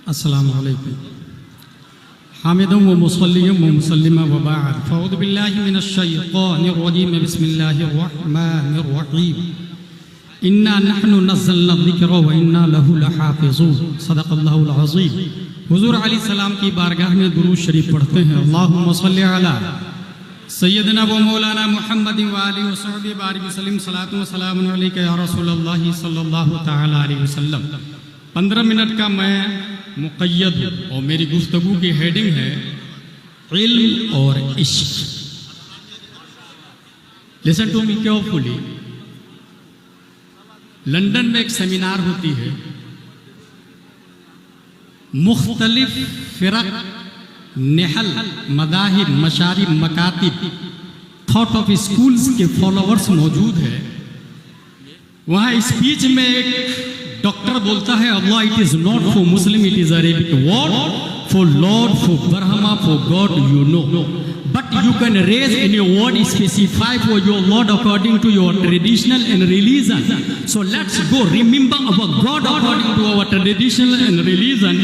अस्सलामु अलैकुम हामिदुम व मुसल्लिम व मुसल्लिमा व बाद फ़अऊज़ु बिल्लाहि मिनश शैतानिर रजीम बिस्मिल्लाहिर रहमानिर रहीम इन्ना नहनु नज़्ज़लना ज़िक्रा व इन्ना लहु लहाफ़िज़ून सदक़ल्लाहुल अज़ीम। हुज़ूर अलैहिस्सलाम की बारगाह में दुरूद शरीफ पढ़ते हैं। अल्लाहुम्मा सल्लि अला सय्यदना व मौलाना मुहम्मदिन व आलिहि व सहबिहि बारिक वसल्लिम सलातु व सलामुन अलैका या रसूलल्लाह सल्लल्लाहु तआला अलैहि वसल्लम। 15 मिनट का मैं मुक़य्यद हूँ और मेरी गुफ्तगू की हेडिंग है इल्म और इश्क। Listen to me carefully. London में एक सेमिनार होती है, मुख्तलिफ फ़िरक़, नेहल, मदाहिब, मशारिब, मकातिब, थॉट ऑफ स्कूल्स के फॉलोअर्स मौजूद है। वहाँ स्पीच में एक डॉक्टर बोलता है, Allah it is not for Muslim, it is Arabic word for Lord, for Brahma, for God you know, but you can raise in your word specify for your Lord according to your traditional and religion. So let's go remember our god according to our traditional and religion.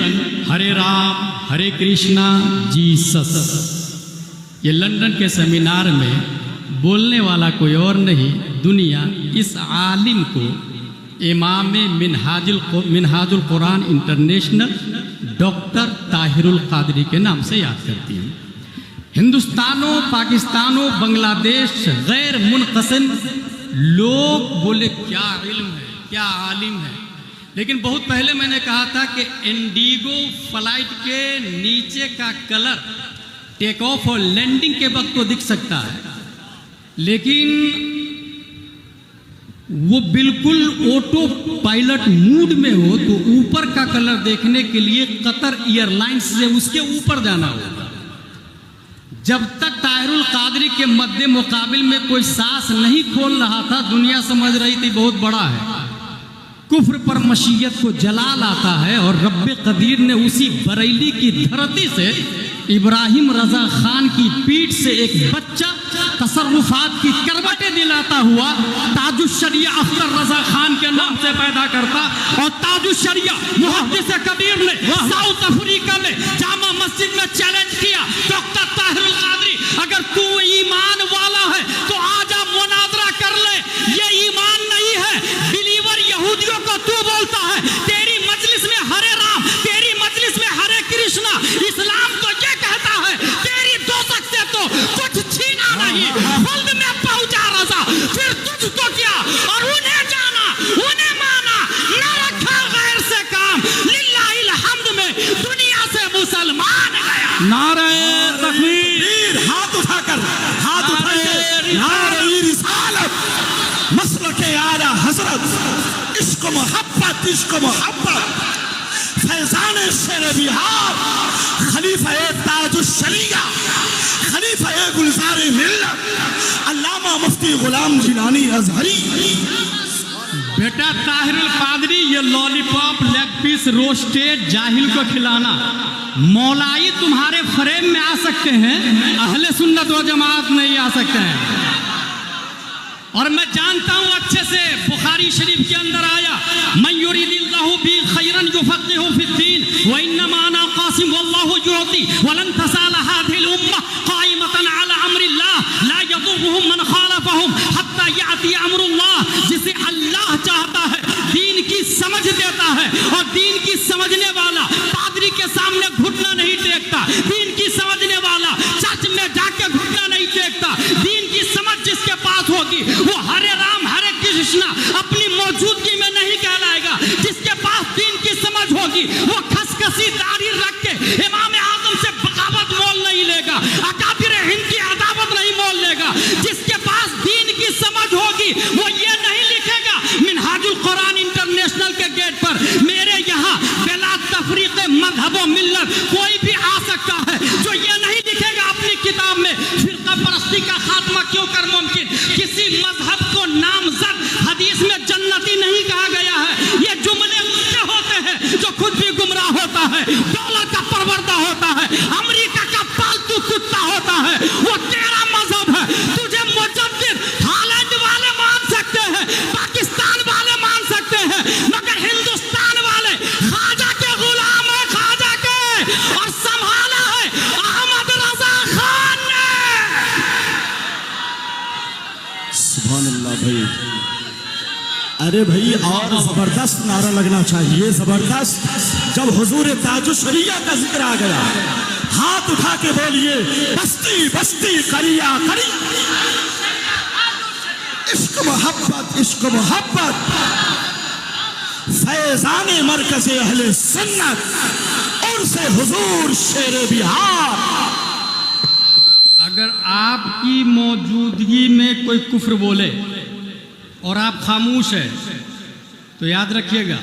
हरे राम, हरे Krishna, Jesus. ये London के seminar में बोलने वाला कोई और नहीं, दुनिया इस आलिम को इमाम मिनहाजुल कुरान इंटरनेशनल डॉक्टर ताहिरुल कादरी के नाम से याद करती है। हिंदुस्तानों, पाकिस्तानों, बांग्लादेश गैर मुनक़सिम लोग बोले क्या इल्म है, क्या आलिम है। लेकिन बहुत पहले मैंने कहा था कि इंडिगो फ्लाइट के नीचे का कलर टेक ऑफ और लैंडिंग के वक्त तो दिख सकता है, लेकिन वो बिल्कुल ऑटो पायलट मूड में हो तो ऊपर का कलर देखने के लिए कतर एयरलाइंस से उसके ऊपर जाना होगा। जब तक ताहिरुल कादरी के मद्दे मुकाबिल में कोई सांस नहीं खोल रहा था, दुनिया समझ रही थी बहुत बड़ा है। कुफ्र पर मशीयत को जलाल आता है और रब्बे कदीर ने उसी बरेली की धरती से इब्राहिम रजा खान की पीठ से एक बच्चा तसर्रुफात की करवटें दिलाता हुआ ताजुश्शरिया अख्तर रजा खान के नाम से पैदा करता। और ताजुश्शरिया मुहद्दिस कबीर ने साउथ अफ्रीका में जामा मस्जिद में चैलेंज किया, डॉक्टर ताहिरुल कादरी अगर तू ईमान वाला है तो आजा मुनाजरा कर ले। ये ईमान नहीं है, बिलीवर यहूदियों को तू बोलता है। तेरी मजलिस में हरे राम, तेरी मजलिस में हरे कृष्णा। इस्लाम तो ये कहता है तेरी दोस्त से तो कुछ छीना नहीं, खुद में पहुंचा रजा, फिर तुझको क्या और उन्हें जाना, उन्हें माना, न रखा गैर से काम। लिल्लाहिल हम्द में दुनिया से मुसलमान गया। नारे तकबीर, हाथ उठाकर, हाथ उठाकर, नारे रिसालत, मसलके आला हजरत, इश्क मोहब्बत, इश्क मोहब्बत, फैजान शेर बिहार, खलीफा ताजुश्शरिया, खलीफा गुलजार मिल्लत, अल्लामा मुफ्ती गुलाम जिलानी अजहरी। बेटा ताहिरुल कादरी, ये लॉलीपॉप, लेग पीस, रोस्टेड जाहिल को खिलाना, मौलाई तुम्हारे फ्रेम में आ सकते हैं, अहले सुन्नत व जमात नहीं आ सकते हैं। और मैं जानता हूं अच्छे से, बुखारी शरीफ के अंदर आया, मन युरिदिल्लाहु बि खैरन युफक्किहु फिद्दीन व इन्नमा अना कासिम वल्लाहु युती वलन तसाल हादिल उम्मा काइमतन अला अम्रिल्लाह ला यदुर्रुहुम मन खालफहुम हत्ता याति अम्रुल्लाह। जिसे अल्लाह चाहता है दीन की समझ देता है, और दीन की समझने वाला पादरी के सामने घुटना नहीं टेकता, दीन की समझने वाला चर्च में जाके घुटना नहीं टेकता। दीन की समझ जिसके पास होगी वो हरे राम, हरे कृष्णा अपनी मौजूदगी में नहीं कहलाएगा। जिसके पास दीन की समझ होगी वो खसखसी दाढ़ी रख के इमाम आजम से बगावत मोल नहीं लेगा, अकाबिर हिंद की अदावत नहीं मोल लेगा। जिसके पास दीन की समझ होगी वो ये नहीं लिखेगा मिनहाजुल कुरान इंटरनेशनल के गेट पर मेरे यहाँ बिला तफरीक मजहब व मिल्लत कोई भी आ सकता है, जो ये नहीं लिखेगा अपनी किताब में फिरका परस्ती का खात्मा क्यों कर मुमकिन। किसी मजहब को नामजद हदीस में जन्नती नहीं कहा गया है। ये जुमले उससे होते हैं जो खुद भी गुमराह होता है। अरे भाई और जबरदस्त नारा लगना चाहिए, जबरदस्त। जब हुजूर ताजुश शरिया का जिक्र आ गया, हाथ उठा के बोलिए बस्ती बस्ती करिया करी, इश्क मोहब्बत इश्क मोहब्बत, फैजाने मरकज़े अहले सुन्नत और से हुजूर शेर बिहार। अगर आपकी मौजूदगी में कोई कुफ्र बोले और आप खामोश है तो याद रखिएगा,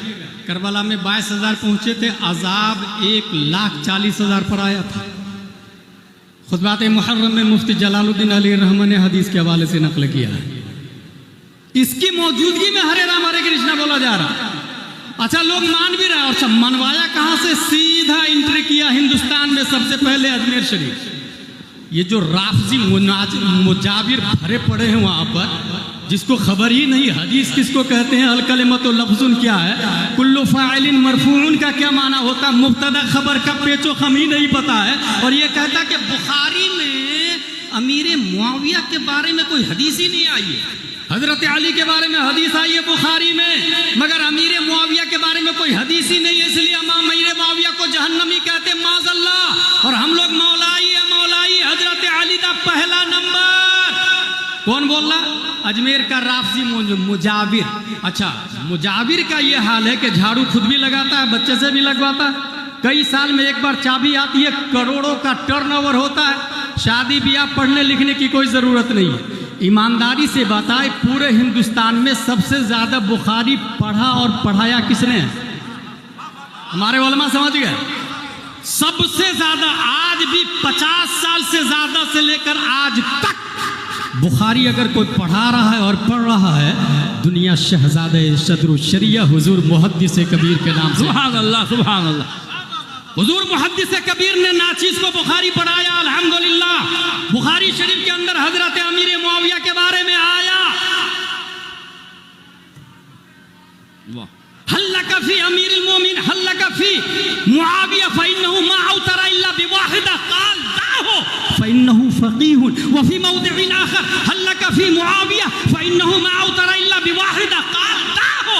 करबला में 22,000 पहुंचे थे, अजाब 1,40,000 पर आया था। खुतबात मुहर्रम में मुफ्ती जलालुद्दीन अली रहमान ने हदीस के हवाले से नकल किया है। इसकी मौजूदगी में हरे राम हरे कृष्णा बोला जा रहा। अच्छा, लोग मान भी रहे, और मनवाया कहां से? सीधा एंट्री किया हिंदुस्तान में सबसे पहले अजमेर शरीफ। ये जो राफजी मुजाबिर भरे पड़े हैं वहां पर, जिसको खबर ही नहीं हदीस किसको कहते हैं, अल कलिमतु लफ्जुन क्या है, कुल्लु फाइलिन मरफून का क्या माना होता, मुब्तदा खबर का पेचो खम ही नहीं पता है। और ये कहता कि बुखारी में अमीर मुआविया के बारे में कोई हदीस ही नहीं आई है। हजरत अली के बारे में हदीस आई है बुखारी में, मगर अमीर मुआविया के बारे में कोई हदीस ही नहीं है। इसलिए अमीर मुआविया को जहन्नमी कहते माज़अल्लाह, और हम लोग मौलाई है मौलाई, हजरत अली का पहला नंबर। कौन बोल रहा? अजमेर का राफजी मुजाबिर। अच्छा, मुजाबिर का ये हाल है कि झाड़ू खुद भी लगाता है, बच्चे से भी लगवाता है, कई साल में एक बार चाबी आती है, करोड़ों का टर्नओवर होता है, शादी ब्याह पढ़ने लिखने की कोई जरूरत नहीं है। ईमानदारी से बताए, पूरे हिंदुस्तान में सबसे ज्यादा बुखारी पढ़ा और पढ़ाया किसने है? हमारे उलमा, समझ गए? सबसे ज्यादा, आज भी 50 साल से ज्यादा से लेकर आज तक बुखारी अगर कोई पढ़ा रहा है और पढ़ रहा है, दुनिया शहजादे सदरुल शरिया हुजूर मुहद्दिस कबीर के नाम से। सुभान अल्लाह, सुभान अल्लाह। हुजूर मुहद्दिस कबीर ने नाचीज को बुखारी पढ़ाया, अल्हम्दुलिल्लाह। बुखारी शरीफ के अंदर हजरत अमीर मुआविया के बारे में आया, हल्लका फी अमीरुल मोमिन हल्लका फी मुआविया फइन्नहु मा औतरा इल्ला बिवाहिदा काल दाहो फइन्नहु फकीहुन व फी मौदिइन आखर हल्लका फी मुआविया फइन्नहु मा औतरा इल्ला बिवाहिदा काल दाहो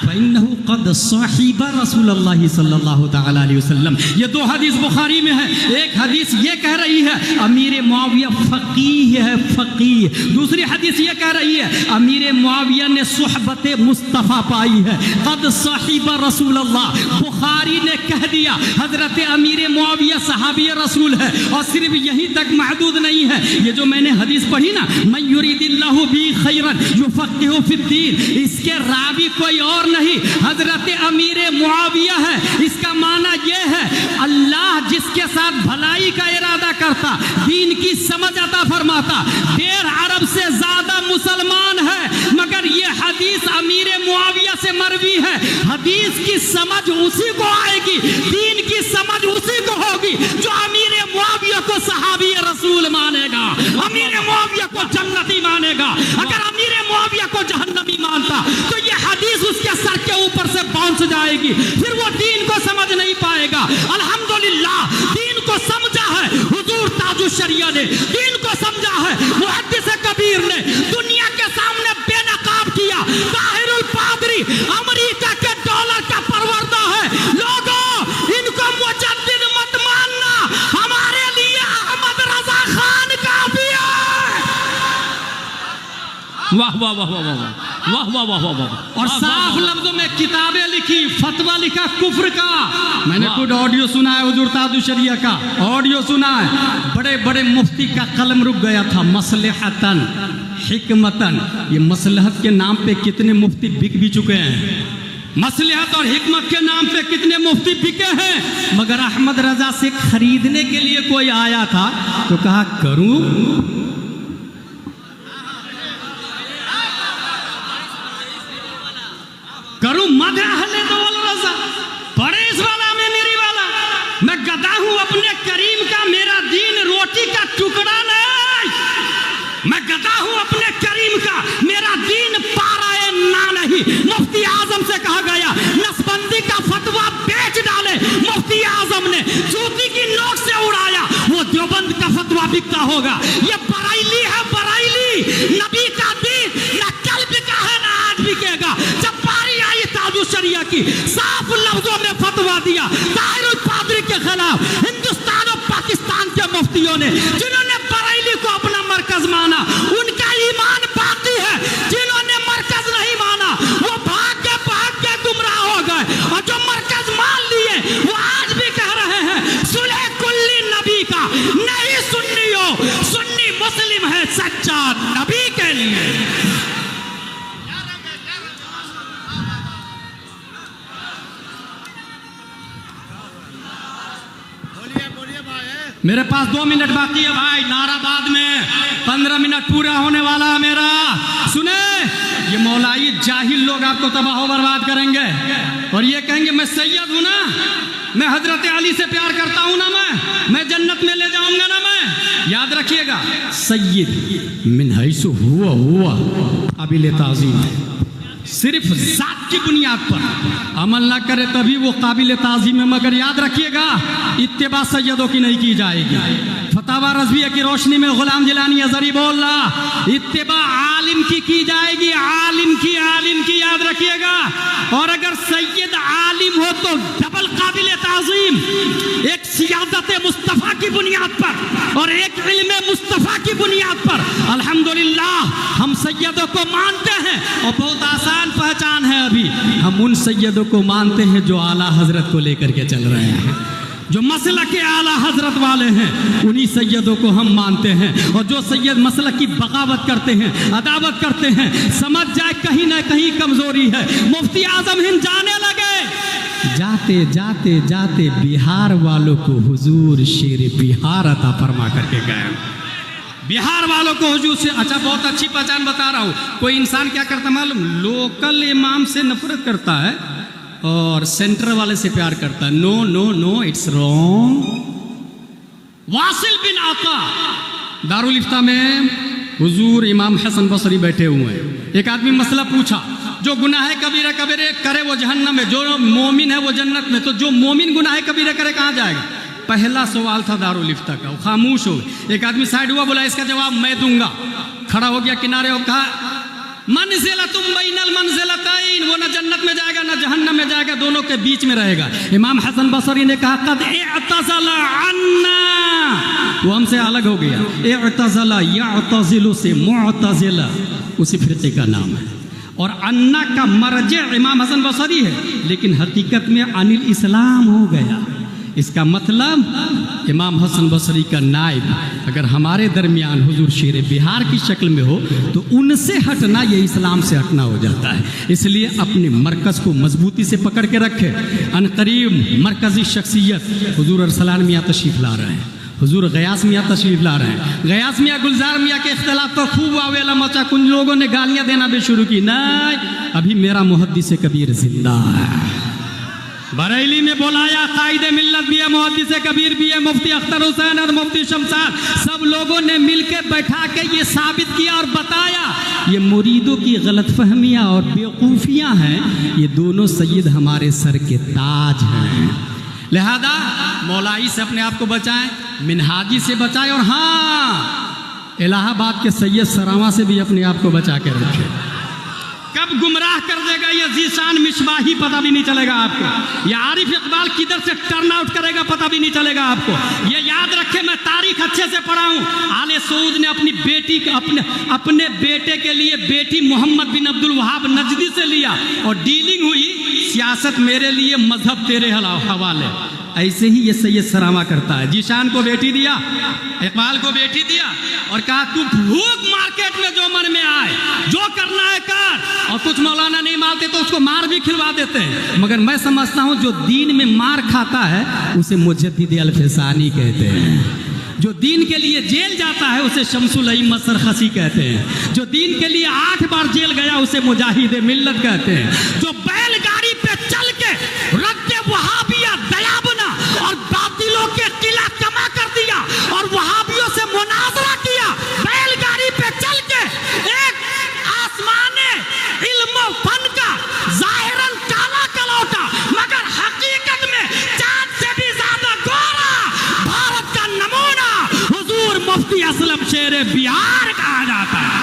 फइन्नहु कद साहिबा रसूलुल्लाह सल्लल्लाहु तआला अलैहि वसल्लम। ये दो हदीस बुखारी में है। एक हदीस ये कह रही है अमीर मुआविया फकीह है, फकीह। दूसरी हदीस ये कह रही है अमीर मुआविया ने सुहबत मुस्तफ़ा पाई है, कद साहिबा रसूलुल्लाह। बुखारी ने कह दिया हजरत अमीर मुआविया सहाबी रसूल है, और सिर्फ यहीं तक महदूद नहीं है। ये जो मैंने हदीस पढ़ी ना, मन युरिदिल्लाहु बी खैरन युफक्किहु फिद्दीन, इसके रावी कोई और नहीं, हजरत अमीर मुआविया है। इसका माना यह है अल्लाह जिसके साथ भलाई का इरादा करता, दीन की समझ अता फरमाता। 1.5 अरब से ज्यादा मुसलमान है, मगर ये हदीस अमीर मुआविया से मरवी है। हदीस की समझ उसी को आएगी, दीन की समझ उसी को होगी जो अमीर मुआविया को सहाबी रसूल मानेगा, अमीर मुआविया को जन्नती मानेगा। अगर अमीर मुआविया को जहन्नमी मानता तो ये हदीस उसके सर के ऊपर से बाउंस जाएगी, फिर वो दीन को समझ नहीं पाएगा। अल्हम्दुलिल्लाह, दीन को समझा है हुजूर ताजुश शरिया ने, दीन को समझा है मुहद्दिस कबीर ने, दुनिया के सामने बेनकाब किया। ताहिरुल पादरी अमेरिका के डॉलर का परवरदा है। लोगों, इनको मुजद्दिद मत मानना, हमारे लिए अहमद रजा खान काफी है। वाह वाह वाह वाह वाह वाह वाह वाह वाह। और साफ लफ्जों में किताबें लिखी, फतवा लिखा कुफ्र का। मैंने खुद ऑडियो सुना है हुजूर ताजुश शरिया का, ऑडियो सुना है। बड़े बड़े मुफ्ती का कलम रुक गया था, मसलहतन हिकमतन। ये मसलहत के नाम पे कितने मुफ्ती बिक भी चुके हैं, मसलहत और हिकमत के नाम पे कितने मुफ्ती बिके हैं। मगर अहमद रजा से खरीदने के लिए कोई आया था तो कहा करूं, करूं मद अहले दौल रजा, बड़े इस वाला में मेरी वाला। मैं गदा हूं अपने करीम का, मेरा दीन रोटी का टुकड़ा नहीं। मैं गदा हूं अपने करीम का, मेरा दीन पाराए ना नहीं। मुफ्ती आजम से कहा गया नसबंदी का फतवा बेच डाले, मुफ्ती आजम ने जूती की नोक से उड़ाया, वो देवबंद का फतवा बिकता होगा। ये बराइली है, बराइली। नबी का दीन न कल बिका है ना आज बिकेगा। की साफ लफ्जों में फतवा दिया ताहिरुल कादरी के खिलाफ। हिंदुस्तान और पाकिस्तान के मुफ्तियों ने जिन्होंने बरेली को अपना मरकज माना, उनका ईमान बाकी है। जिन्होंने मरकज नहीं माना वो भाग के गुमराह हो गए, और जो मरकज मान लिए वो आज भी कह रहे हैं सुलह कुल्ली नबी का नहीं सुन्नी हो, सुन्नी मुस्लिम है सच्चा नबी के लिए। मेरे पास 2 मिनट बाकी है भाई, नाराबाद में 15 मिनट पूरा होने वाला है मेरा। सुने, ये मौलाई जाहिल लोग आपको तबाह बर्बाद करेंगे और ये कहेंगे मैं सैयद हूं ना, मैं हजरत अली से प्यार करता हूं ना, मैं जन्नत में ले जाऊंगा ना मैं। याद रखिएगा, सैयद मिन हैसु हुआ काबिल ताज़ीम है। सिर्फ जात की बुनियाद पर अमल ना करे तभी वो काबिल ताज़ीम है। मगर याद रखिएगा, इत्तिबा सैयदों की नहीं की जाएगी। फतावा रज़विया की रोशनी में गुलाम जिलानी अज़हरी बोल रहा, इत्तिबा आलिम की जाएगी, आलिम की याद रखिएगा। और अगर सैयद आलिम हो तो डबल काबिल ताज़ीम, एक सियादत मुस्तफ़ा की बुनियाद पर और एक इल्म मुस्तफ़ा की बुनियाद पर। अल्हम्दुलिल्लाह हम सैयदों को मानते हैं और बहुत आसान पहचान है। अभी हम उन सैयदों को मानते हैं जो आला हजरत को लेकर के चल रहे हैं, जो मसलक के आला हजरत वाले हैं, उन्हीं सैयदों को हम मानते हैं। और जो सैयद मसलक की बगावत करते हैं, अदावत करते हैं, समझ जाए कहीं ना कहीं कमजोरी है। मुफ्ती आजम हिंद जाने लगे, जाते बिहार वालों को हुजूर शेर बिहार अता फरमा करके गए। बिहार वालों को हुजूर से, अच्छा बहुत अच्छी पहचान बता रहा हूँ। कोई इंसान क्या करता मालूम, लोकल इमाम से नफरत करता है और सेंटर वाले से प्यार करता है। No it's wrong. वासिल बिन आका दारुल इफ्ता में हुजूर इमाम हसन बसरी बैठे हुए हैं। एक आदमी मसला पूछा, जो गुनाह कबीरा कबीरे करे वो जहन्नम में, जो मोमिन है वो जन्नत में। तो जो मोमिन गुनाह कबीरा करे कहाँ जाएगा? पहला सवाल था दारुल इफ्ता का। वो खामोश हो गए। एक आदमी साइड हुआ, बोला इसका जवाब मैं दूंगा। खड़ा हो गया किनारे और कहा, मंज़िलतुम बैनल मंज़िलतैन, वो न जन्नत में जाएगा न जहन्नम में जाएगा, दोनों के बीच में रहेगा। इमाम हसन बसरी ने कहा, कद इअतज़ला अन्ना, वो हमसे अलग हो गया। इअतज़ला यअतज़िलु से मुअतज़िला उसी फिरके का नाम है। और अन्ना का मरजे इमाम हसन बसरी है, लेकिन हकीकत में अनिल इस्लाम हो गया। इसका मतलब इमाम हसन बसरी का नाइब अगर हमारे दरमियान हुजूर शेर बिहार की शक्ल में हो तो उनसे हटना ये इस्लाम से हटना हो जाता है। इसलिए अपने मरकज़ को मजबूती से पकड़ के रखे। अनकरीब मरकज़ी शख्सियत हुजूर अरसलान मियाँ तशरीफ़ ला रहे हैं, हुजूर गयास मियाँ तशरीफ़ ला रहे हैं। गयास मियाँ गुलजार मियाँ के इख्तिलाफ तो खूब आवेला मचा, कुछ लोगों ने गालियाँ देना भी शुरू की। नहीं, अभी मेरा मुहद्दिस कबीर जिंदा है। बरेली में बुलाया कायदे मिल्लत भी है, मुहद्दिस कबीर भी है, मुफ्ती अख्तर हुसैन और मुफ्ती शमशाद, सब लोगों ने मिलकर बैठा के ये साबित किया और बताया ये मुरीदों की गलतफहमियाँ और बेवकूफ़ियाँ हैं, ये दोनों सैयद हमारे सर के ताज हैं। लिहाजा मौलाई से अपने आप को बचाएं, मिनहाजी से बचाएं, और हाँ इलाहाबाद के सैयद सरावा से भी अपने आप को बचा के रखें। कब गुमराह कर देगा ये जीशान मिशबाही पता भी नहीं चलेगा आपको। ये आरिफ इकबाल किधर से टर्न आउट करेगा पता भी नहीं चलेगा आपको। ये याद रखे, मैं तारीख अच्छे से पढ़ा हूँ। आले सऊद ने अपनी बेटी अपने बेटे के लिए बेटी मोहम्मद बिन अब्दुल वहाब नजदी से लिया और डीलिंग हुई, सियासत मेरे लिए मजहब तेरे हवाले। ऐसे ही ये सैयद सरामा करता है। जीशान को बेटी दिया, इकबाल को बेटी दिया और कहा तू भूख मार्केट में जो मन में आए, जो करना है कर। और कुछ मौलाना नहीं मानते तो उसको मार भी खिलवा देते हैं। मगर मैं समझता हूँ जो दीन में मार खाता है उसे मुजद्दिद अल-फिसानी कहते हैं। जो दीन के लिए जेल जाता है उसे शमसुल अइम्मत सरखसी कहते हैं। जो दीन के लिए 8 बार जेल गया उसे मुजाहिद मिल्लत कहते हैं। जो बैलगाड़ी पे चल के रद्दे वहाबिया दया बना और बातिलों के किला कमा कर दिया और वहाबियों से मुनाजरा किया, बैलगाड़ी पे चल के एक आसमाने इल्म फन का जाहिरन काला कलौटा मगर हकीकत में चांद से भी ज्यादा गोरा भारत का नमूना हुजूर मुफ्ती असलम शेर बिहार कहा जाता है।